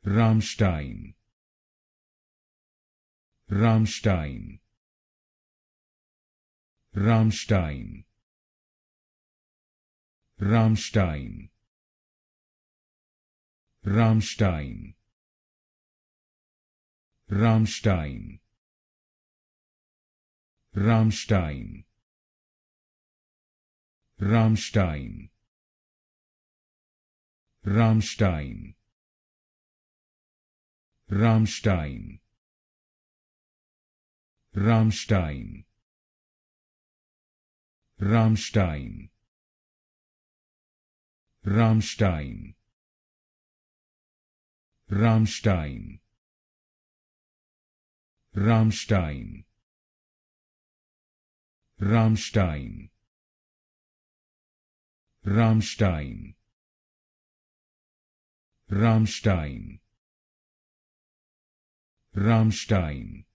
Rammstein, Rammstein, Rammstein, Rammstein, Rammstein, Rammstein, Rammstein, Rammstein, Rammstein, Rammstein, Rammstein, Rammstein, Rammstein, Rammstein, Rammstein, Rammstein, Rammstein, Rammstein, Rammstein,